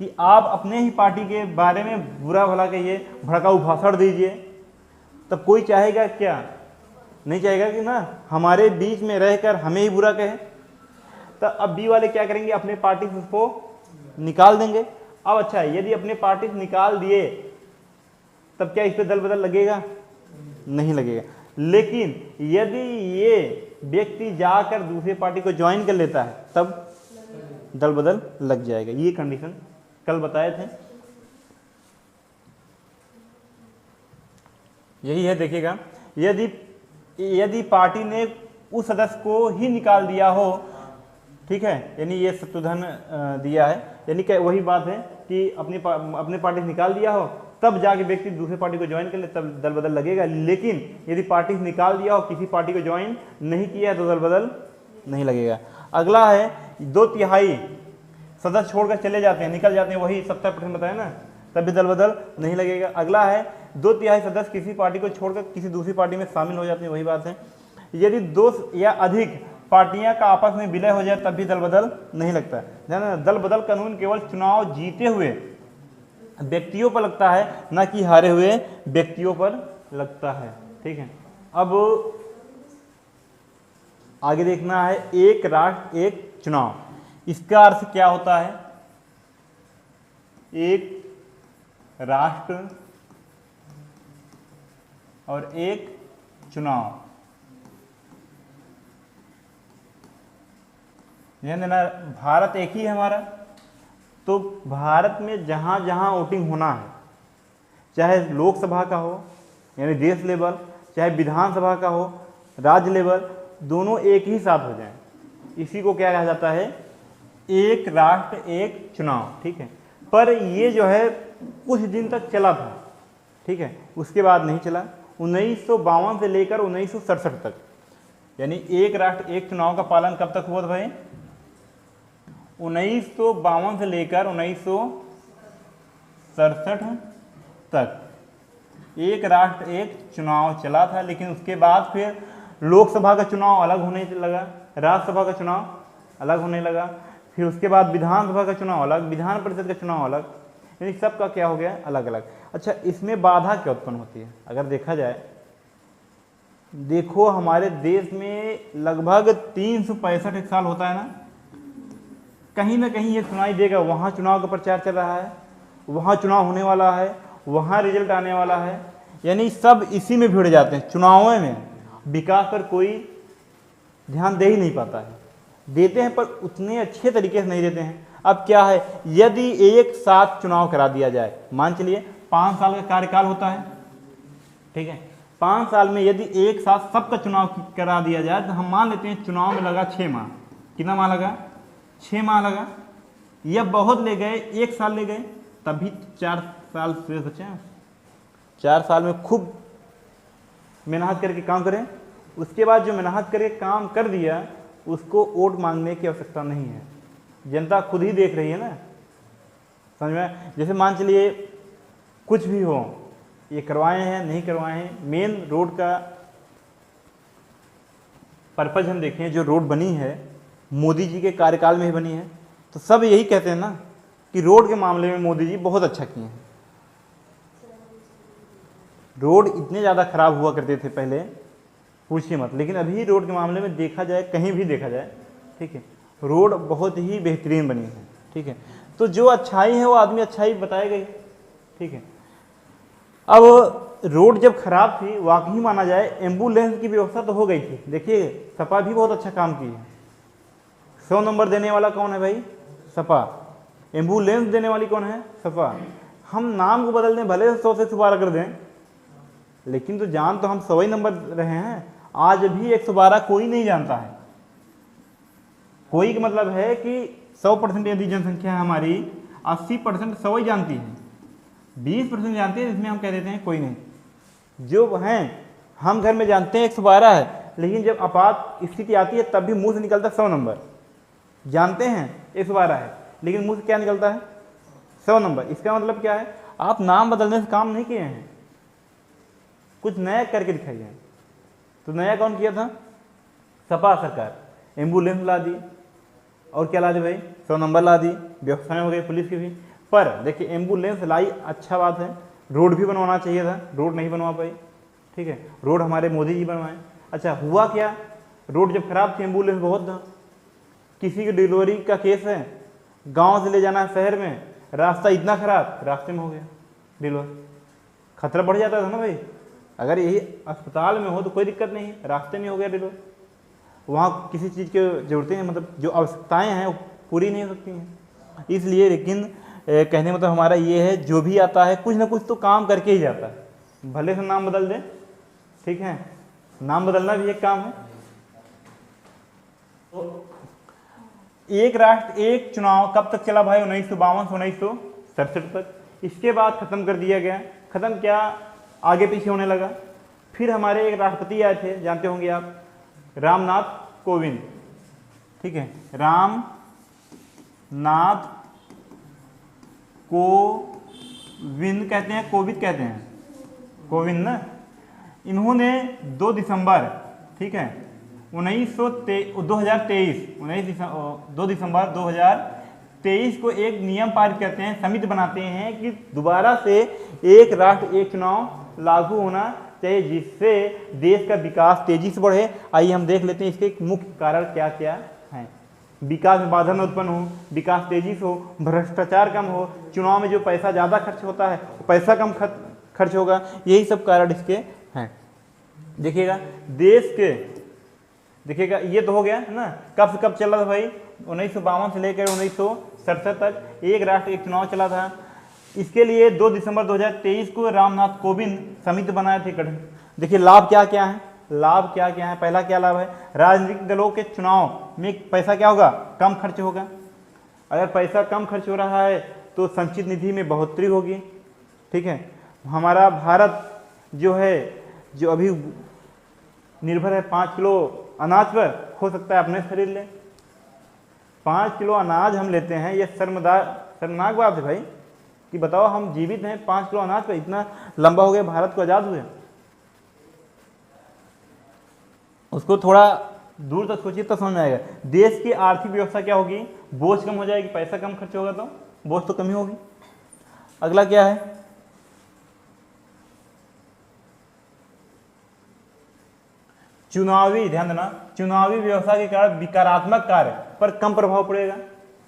कि आप अपने ही पार्टी के बारे में बुरा भला कहिए, भड़काऊ भाषण दीजिए, तब कोई चाहेगा क्या, नहीं चाहेगा कि ना हमारे बीच में रहकर हमें ही बुरा कहे। तो अब बी वाले क्या करेंगे, अपने पार्टी से उसको निकाल देंगे। अब अच्छा, यदि अपने पार्टी से निकाल दिए तब क्या इस पर दल बदल लगेगा, नहीं लगेगा। लेकिन यदि ये व्यक्ति जाकर दूसरी पार्टी को ज्वाइन कर लेता है तब दल बदल लग जाएगा। ये कंडीशन कल बताए थे, यही है। देखिएगा, यदि यदि पार्टी ने उस सदस्य को ही निकाल दिया हो, ठीक है, यानी ये शत्रुधन दिया है, यानी क्या वही बात है कि अपने पार्टी से निकाल दिया हो तब जाके व्यक्ति दूसरे पार्टी को ज्वाइन कर ले, तब दल बदल लगेगा। लेकिन यदि पार्टी से निकाल दिया हो, किसी पार्टी को ज्वाइन नहीं किया है, तो दल बदल नहीं लगेगा। अगला है 2/3 सदस्य छोड़कर चले जाते हैं, निकल जाते हैं, वही 70% बताया ना, तब भी दल बदल नहीं लगेगा। अगला है 2/3 सदस्य किसी पार्टी को छोड़कर किसी दूसरी पार्टी में शामिल हो जाते हैं, वही बात है। यदि 2 या अधिक पार्टियां का आपस में विलय हो जाए तब भी दल बदल नहीं लगता है। दल बदल कानून केवल चुनाव जीते हुए व्यक्तियों पर लगता है, न कि हारे हुए व्यक्तियों पर लगता है, ठीक है। अब आगे देखना है एक राष्ट्र एक चुनाव, इसका अर्थ क्या होता है? एक राष्ट्र और एक चुनाव, ध्यान देना, भारत एक ही है हमारा, तो भारत में जहाँ जहाँ वोटिंग होना है, चाहे लोकसभा का हो यानी देश लेवल, चाहे विधानसभा का हो राज्य लेवल, दोनों एक ही साथ हो जाएं, इसी को क्या कहा जाता है? एक राष्ट्र एक चुनाव, ठीक है। पर ये जो है कुछ दिन तक चला था, ठीक है, उसके बाद नहीं चला। 1952 से लेकर 1967 तक, यानी एक राष्ट्र एक चुनाव का पालन कब तक हुआ था भाई? 1952 से लेकर 1967 तक एक राष्ट्र एक चुनाव चला था। लेकिन उसके बाद फिर लोकसभा का चुनाव अलग होने लगा, राज्यसभा का चुनाव अलग होने लगा, फिर उसके बाद विधानसभा का चुनाव अलग, विधान परिषद का चुनाव अलग, यानी सबका क्या हो गया? अलग अलग। अच्छा, इसमें बाधा क्या उत्पन्न होती है? अगर देखा जाए, देखो हमारे देश में लगभग 365 साल होता है ना कहीं ये सुनाई देगा, वहाँ चुनाव का प्रचार चल रहा है, वहाँ चुनाव होने वाला है, वहाँ रिजल्ट आने वाला है, यानी सब इसी में भिड़ जाते हैं। चुनावों में विकास पर कोई ध्यान दे ही नहीं पाता है, देते हैं पर उतने अच्छे तरीके से नहीं देते हैं। अब क्या है, यदि एक साथ चुनाव करा दिया जाए, मान चलिए 5 साल का कार्यकाल होता है, ठीक है, 5 साल में यदि एक साथ सबका चुनाव करा दिया जाए, तो हम मान लेते हैं चुनाव में लगा 6 माह, कितना माह लगा? 6 माह लगा, या बहुत ले गए 1 साल ले गए, तभी 4 साल शेष बचे हैं। 4 साल में खूब मेहनत करके काम करें, उसके बाद जो मेहनत करके काम कर दिया उसको वोट मांगने की आवश्यकता नहीं है, जनता खुद ही देख रही है ना, समझ में? जैसे मान चलिए कुछ भी हो, ये करवाए हैं नहीं करवाए हैं, मेन रोड का पर्पज हम देखें, जो रोड बनी है मोदी जी के कार्यकाल में ही बनी है, तो सब यही कहते हैं ना कि रोड के मामले में मोदी जी बहुत अच्छा किए हैं। रोड इतने ज़्यादा खराब हुआ करते थे पहले, पूछिए मत, लेकिन अभी रोड के मामले में देखा जाए, कहीं भी देखा जाए, ठीक है, रोड बहुत ही बेहतरीन बनी है, ठीक है। तो जो अच्छाई है वो आदमी अच्छाई बताएगा ही, ठीक है। अब रोड जब खराब थी, वाकई माना जाए, एम्बुलेंस की व्यवस्था तो हो गई थी। देखिए सपा भी बहुत अच्छा काम की है। 100 नंबर देने वाला कौन है भाई? सपा। एम्बुलेंस देने वाली कौन है? सपा। हम नाम को बदल दें, भले 100 से 112 कर दें, लेकिन तो जान तो हम 100 ही नंबर रहे हैं। आज भी 112 कोई नहीं जानता है। कोई का मतलब है कि 100% यदि जनसंख्या है हमारी, 80% 100 ही जानती है, 20% जानती है, जिसमें हम कह देते हैं कोई नहीं। जो हैं हम घर में जानते हैं 112 है, लेकिन जब आपात स्थिति आती है तब भी मुंह से निकलता है 100 नंबर। जानते हैं 112 है, लेकिन मुंह से क्या निकलता है? 100 नंबर। इसका मतलब क्या है? आप नाम बदलने से काम नहीं किए हैं, कुछ नया करके दिखाइए। तो नया कौन किया था? सपा सरकार। एम्बुलेंस ला दी, और क्या ला दी भाई? 100 नंबर ला दी, व्यवस्थाएं हो गई पुलिस की भी। पर देखिए एम्बुलेंस लाई, अच्छा बात है, रोड भी बनवाना चाहिए था, रोड नहीं बनवा पाई, ठीक है, रोड हमारे मोदी जी बनवाए। अच्छा हुआ क्या? रोड जब खराब थी एम्बुलेंस बहुत था। किसी की डिलीवरी का केस है, गांव से ले जाना है शहर में, रास्ता इतना खराब, रास्ते में हो गया डिलीवर, खतरा बढ़ जाता था ना भाई। अगर यही अस्पताल में हो तो कोई दिक्कत नहीं है, रास्ते में हो गया डिलीवर, वहाँ किसी चीज़ की जरूरतें, मतलब जो आवश्यकताएँ हैं वो पूरी नहीं हो सकती हैं। इसलिए लेकिन कहने मतलब हमारा ये है, जो भी आता है कुछ ना कुछ तो काम करके ही जाता है, भले से नाम बदल दे, ठीक है, नाम बदलना भी एक काम है। तो एक राष्ट्र एक चुनाव कब तक चला भाई? 1952 से 1967 तक। इसके बाद खत्म कर दिया गया। खत्म क्या, आगे पीछे होने लगा। फिर हमारे एक राष्ट्रपति आए थे, जानते होंगे आप, रामनाथ कोविंद। ठीक है, रामनाथ कोविंद कहते हैं, कोविंद कहते हैं, कोविंद ना। इन्होंने 2 दिसंबर, ठीक है, 2 दिसंबर 2023 को एक नियम पारित करते हैं, समिति बनाते हैं कि दोबारा से एक राष्ट्र एक चुनाव लागू होना चाहिए, जिससे देश का विकास तेजी से बढ़े। आइए हम देख लेते हैं इसके मुख्य कारण क्या क्या हैं। विकास में बाधा न उत्पन्न हो, विकास तेजी से हो, भ्रष्टाचार कम हो, चुनाव में जो पैसा ज़्यादा खर्च होता है वो पैसा कम खर्च होगा, यही सब कारण इसके हैं। देखिएगा देश के, देखिएगा ये तो हो गया है ना। कब से कब चला था भाई? 1952 से लेकर 1967 तक एक राष्ट्र एक चुनाव चला था। इसके लिए 2 दिसंबर 2023 को रामनाथ कोविंद समिति बनाए थे गठन। देखिए लाभ क्या क्या है, लाभ क्या क्या है। पहला क्या लाभ है? राजनीतिक दलों के चुनाव में पैसा क्या होगा? कम खर्च होगा। अगर पैसा कम खर्च हो रहा है तो संचित निधि में बढ़ोतरी होगी। ठीक है, हमारा भारत जो है, जो अभी निर्भर है 5 किलो अनाज पर, हो सकता है अपने से खरीद ले। 5 किलो अनाज हम लेते हैं, ये शर्मनाक बात है भाई कि बताओ हम जीवित हैं 5 किलो अनाज पर। इतना लंबा हो गया भारत को आज़ाद हुए, उसको थोड़ा दूर तक सोचिए तो समझ में आएगा। देश की आर्थिक व्यवस्था क्या होगी? बोझ कम हो जाएगी, पैसा कम खर्च होगा तो बोझ तो कमी होगी। अगला क्या है? चुनावी, ध्यान देना, चुनावी व्यवस्था के कारण विकारात्मक कार्य पर कम प्रभाव पड़ेगा।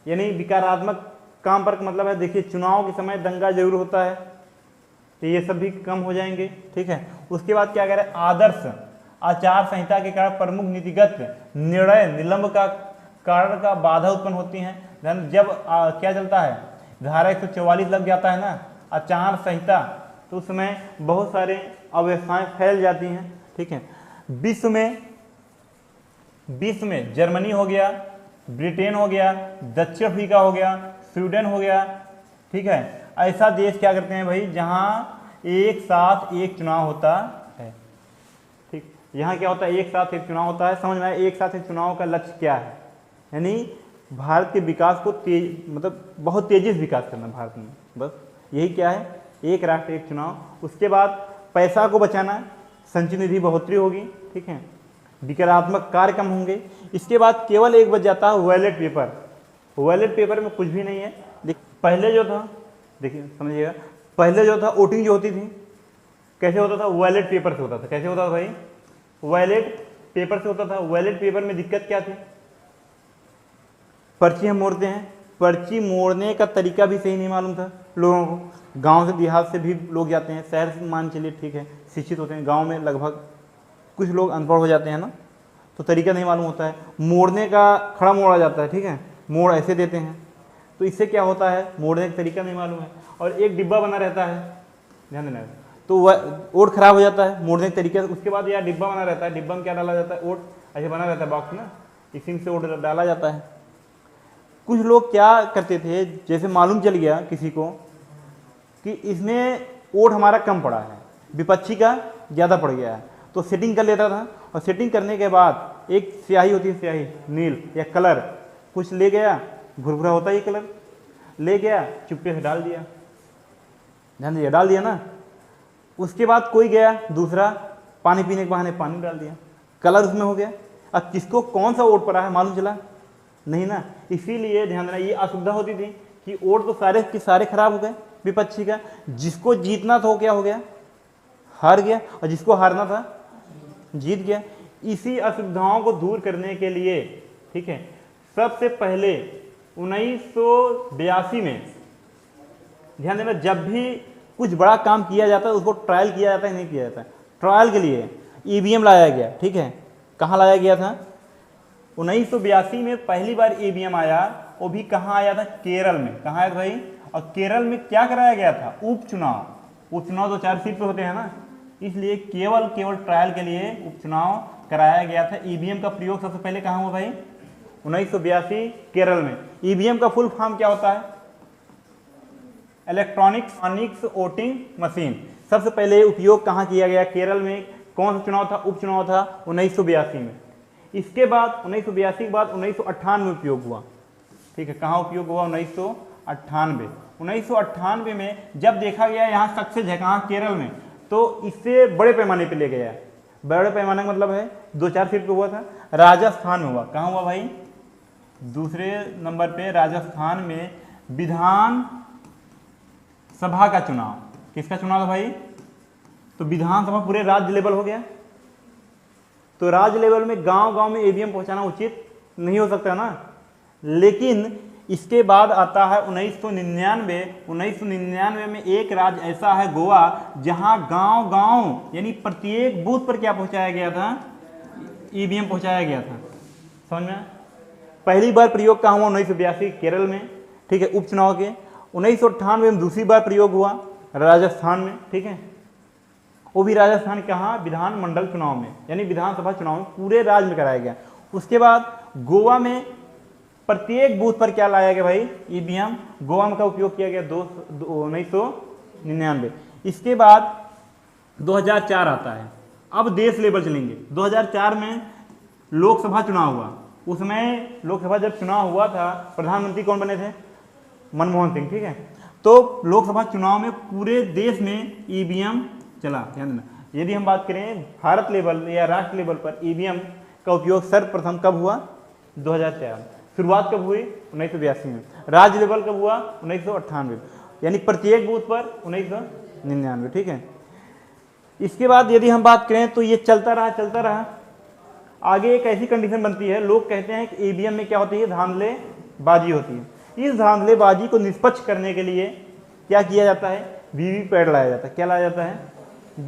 यानी विकारात्मक काम पर मतलब है, देखिए चुनाव के समय दंगा जरूर होता है, तो ये सब भी कम हो जाएंगे। ठीक है, उसके बाद क्या कह रहे हैं? आदर्श आचार संहिता के कारण प्रमुख नीतिगत निर्णय निलंब का कारण का बाधा उत्पन्न होती हैं। जब क्या चलता है, धारा 144 लग जाता है ना आचार संहिता, तो उस समय बहुत सारे अव्यवस्थाएं फैल जाती हैं। ठीक है, विश्व में जर्मनी हो गया, ब्रिटेन हो गया, दक्षिण अफ्रीका हो गया, स्वीडन हो गया। ठीक है, ऐसा देश क्या करते हैं भाई जहां एक साथ एक चुनाव होता है। ठीक, यहाँ क्या होता है? एक साथ एक चुनाव होता है। समझ में आया एक साथ एक चुनाव का लक्ष्य क्या है? यानी भारत के विकास को मतलब बहुत तेजी से विकास करना भारत में, बस यही क्या है, एक राष्ट्र एक चुनाव। उसके बाद पैसा को बचाना, संचित निधि बढ़ोतरी होगी। ठीक है, विकारात्मक कार्य कम होंगे। इसके बाद केवल एक बच जाता है बैलेट पेपर। बैलेट पेपर में कुछ भी नहीं है। पहले जो था, देखिए समझिएगा, पहले जो था वोटिंग जो होती थी कैसे होता था? बैलेट पेपर से होता था। कैसे होता था भाई? बैलेट पेपर से होता था। बैलेट पेपर में दिक्कत क्या थी? पर्ची हम मोड़ते हैं, पर्ची मोड़ने का तरीका भी सही नहीं मालूम था लोगों को। गांव से देहात से भी लोग जाते हैं, शहर से मान चलिए ठीक है शिक्षित होते हैं, गांव में लगभग कुछ लोग अनपढ़ हो जाते हैं ना, तो तरीका नहीं मालूम होता है। मोड़ने का खड़ा मोड़ा जाता है, ठीक है, मोड़ ऐसे देते हैं, तो इससे क्या होता है? मोड़ने का तरीका नहीं मालूम है और एक डिब्बा बना रहता है, ध्यान देना, तो वह वोट खराब हो जाता है मोड़ने के तरीके से। उसके बाद यार डिब्बा बना रहता है, डिब्बा में क्या डाला जाता है? वोट ऐसे बना रहता है बॉक्स ना, इसी से वोट डाला जाता है। कुछ लोग क्या करते थे, जैसे मालूम चल गया किसी को कि इसमें वोट हमारा कम पड़ा है, विपक्षी का ज़्यादा पड़ गया है, तो सेटिंग कर लेता था। और सेटिंग करने के बाद एक स्याही होती है, स्याही नील या कलर, कुछ ले गया, भुरभुरा होता है ये कलर, ले गया चुप्पे से डाल दिया, ध्यान दीजिए, डाल दिया ना। उसके बाद कोई गया दूसरा, पानी पीने के बहाने पानी डाल दिया, कलर उसमें हो गया। अब किसको कौन सा वोट पड़ा है मालूम चला नहीं ना। इसीलिए ध्यान देना, ये असुविधा होती थी कि वोट तो सारे के सारे खराब हो गए विपक्षी का। जिसको जीतना था वो क्या हो गया? हार गया, और जिसको हारना था जीत गया। इसी असुविधाओं को दूर करने के लिए, ठीक है, सबसे पहले 1982 में, ध्यान देना, जब भी कुछ बड़ा काम किया जाता है उसको ट्रायल किया जाता है, नहीं किया जाता है। ट्रायल के लिए ईवीएम लाया गया, ठीक है, कहाँ लाया गया था? 1982 में पहली बार ईवीएम आया, वो भी कहाँ आया था? केरल में। कहाँ आया था भाई? और केरल में क्या कराया गया था? उपचुनाव। उपचुनाव तो 4 सीट पे होते हैं ना, इसलिए केवल ट्रायल के लिए उपचुनाव कराया गया था। ईवीएम का प्रयोग सबसे पहले कहाँ हुआ भाई? 1982 केरल में। ईवीएम का फुल फॉर्म क्या होता है? Electronics voting machine. सबसे पहले उपयोग कहाँ किया गया? केरल में। कौन सा चुनाव था? उपचुनाव था 1982 में। इसके बाद 1982 के बाद 1998 में उपयोग हुआ। ठीक है, कहाँ उपयोग हुआ? 1998 में जब देखा गया यहाँ सक्सेस है कहाँ? केरल में, तो इससे बड़े पैमाने पे ले गया है। बड़े पैमाने का मतलब है 2-4 सीट पे हुआ था। राजस्थान में हुआ। कहाँ हुआ भाई? दूसरे नंबर पे राजस्थान में विधान सभा का चुनाव। किसका चुनाव था भाई? तो विधानसभा पूरे राज्य लेवल हो गया। तो राज्य लेवल में गांव-गांव में ईवीएम पहुंचाना उचित नहीं हो सकता ना। लेकिन इसके बाद आता है 1999 में एक राज्य ऐसा है गोवा, जहां गांव-गांव यानी प्रत्येक बूथ पर क्या पहुंचाया गया था? ईवीएम पहुंचाया गया था। समझ में? पहली बार प्रयोग कहाँ हुआ? 1982 केरल में। ठीक है, उपचुनाव के। 1998 में दूसरी बार प्रयोग हुआ राजस्थान में। ठीक है, वो भी राजस्थान कहाँ? विधानमंडल चुनाव में, यानी विधानसभा चुनाव में पूरे राज्य में कराया गया। उसके बाद गोवा में प्रत्येक बूथ पर क्या लाया गया भाई? ईवीएम। गोवा में का उपयोग किया गया 1999। इसके बाद 2004 आता है। अब देश लेवल चलेंगे। 2004 में लोकसभा चुनाव हुआ। उसमें लोकसभा जब चुनाव हुआ था, प्रधानमंत्री कौन बने थे? मनमोहन सिंह। ठीक है, तो लोकसभा चुनाव में पूरे देश में ईवीएम चला। ध्यान देना, यदि हम बात करें भारत लेवल या राष्ट्र लेवल पर ईवीएम का उपयोग सर्वप्रथम कब हुआ? 2004। शुरुआत कब हुई? 1982 में। राज्य लेवल कब हुआ? 1998, यानी प्रत्येक बूथ पर 1999। ठीक है, इसके बाद यदि हम बात करें तो ये चलता रहा। आगे एक ऐसी कंडीशन बनती है, लोग कहते हैं कि ईवीएम में क्या होती है? धांधलेबाजी होती है। इस धांधलेबाजी को निष्पक्ष करने के लिए क्या किया जाता है? वीवीपैट लाया जाता है। क्या लाया जाता है?